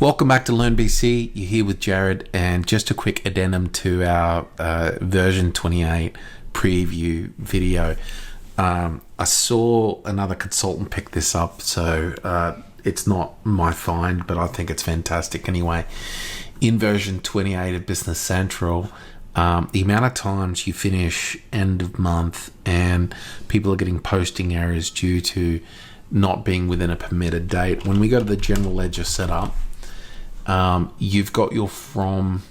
Welcome back to Learn BC. You're here with Jared, and just a quick addendum to our version 28 preview video. I saw another consultant pick this up, so it's not my find, but I think it's fantastic anyway. In version 28 of Business Central, the amount of times you finish end of month and people are getting posting errors due to not being within a permitted date. When we go to the general ledger setup, you've got your from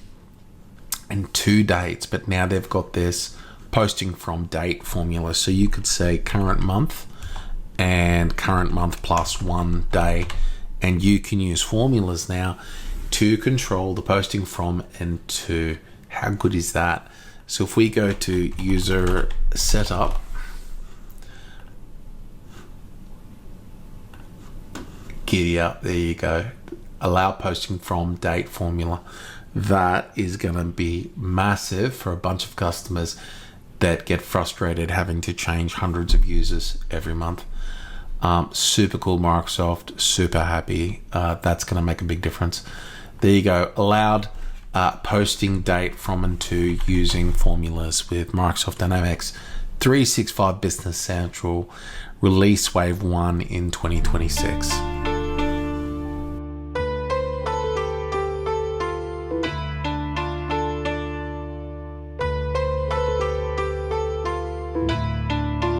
and to dates, but now they've got this posting from date formula. So you could say current month and current month plus 1 day, and you can use formulas now to control the posting from and to. How good is that? So if we go to user setup, giddy up, there you go. Allow posting from date formula. That is going to be massive for a bunch of customers that get frustrated having to change hundreds of users every month. Super cool, Microsoft. Super happy. That's going to make a big difference. There you go. Allowed posting date from and to using formulas with Microsoft Dynamics 365 Business Central Release Wave 1 in 2026.